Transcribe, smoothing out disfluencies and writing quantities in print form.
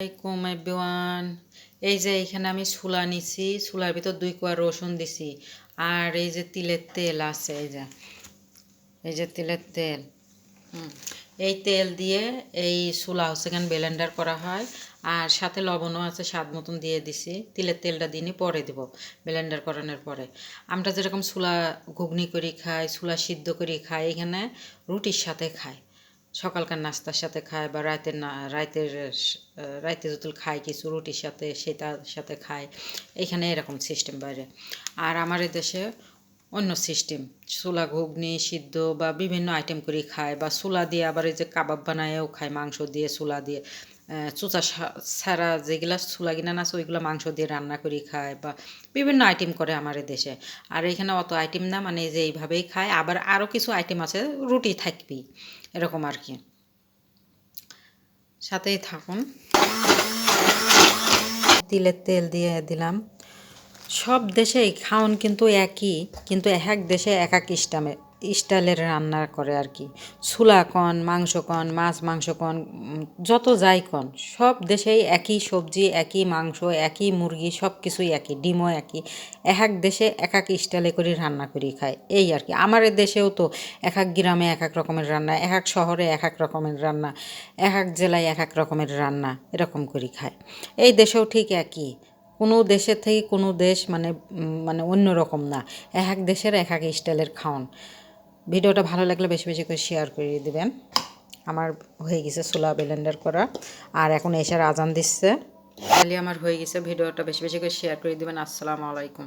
আসসালামাইকুম এভরিওয়ান। এই যে এখানে আমি ছোলা নিছি, ছোলার ভিতর 2 কোয়া রসুন দিছি, আর এই যে তিলের তেল আছে, এই যে তিলের তেল। এই তেল দিয়ে এই ছোলা হচ্ছে এখানে ব্লেন্ডার করা হয়, আর সাথে লবণও আছে স্বাদ মতন দিয়ে দিছি। তিলের তেলটা দিনই পরে দিব ব্লেন্ডার করানোর পরে। আমরা যেরকম ছোলা ঘুগনি করে খাই, ছোলা সিদ্ধ করে খাই, এখানে রুটির সাথে খাই, সকালকার নাস্তার সাথে খায়, বা রাতের যদি খায় কিছু রুটির সাথে সেটার সাথে খায়। এখানে এরকম সিস্টেম বাইরে। আর আমার দেশে অন্য সিস্টেম, ছোলা ঘুগনি সিদ্ধ বা বিভিন্ন আইটেম করে খায়, বা ছোলা দিয়ে আবার এই যে কাবাব বানায়ও খায়, মাংস দিয়ে ছোলা দিয়ে, চুচা ছাড়া যেগুলা ছোলা কিনা আছে ওইগুলো মাংস দিয়ে রান্না করে খায়, বা বিভিন্ন আইটেম করে আমার দেশে। আর এখানে অত আইটেম না, মানে যে এইভাবেই খায়। আবার আরও কিছু আইটেম আছে, রুটি থাকবেই, এরকম আর কি। সাথেই থাকুন। তিলের তেল দিয়ে দিলাম। সব দেশেই খাওন কিন্তু একই, কিন্তু এক এক দেশে এক এক স্টাইলের রান্না করে আর কি। ছোলা কন, মাংস কন, মাছ মাংস কন, যত যাই কন, সব দেশেই একই সবজি, একই মাংস, একই মুরগি, সব কিছুই একই, ডিমও একই। এক এক দেশে এক এক স্টাইলে করে রান্না করি খায়, এই আর কি। আমার দেশেও তো এক এক গ্রামে এক এক রকমের রান্না, এক এক শহরে এক এক রকমের রান্না, এক এক জেলায় এক এক রকমের রান্না, এরকম করে খায়। এই দেশেও ঠিক একই। কোনো দেশের থেকে কোনো দেশ মানে অন্য রকম না, এক এক দেশের এক এক স্টাইলের খাওন। ভিডিওটা ভালো লাগলে বেশি বেশি করে শেয়ার করে দিবেন। আমার হয়ে গেছে ছোলা ব্লেন্ডার করা, আর এখন এসার আজান দিচ্ছে। তাহলে আমার হয়ে গেছে। ভিডিওটা বেশি বেশি করে শেয়ার করে দিবেন। আসসালামু আলাইকুম।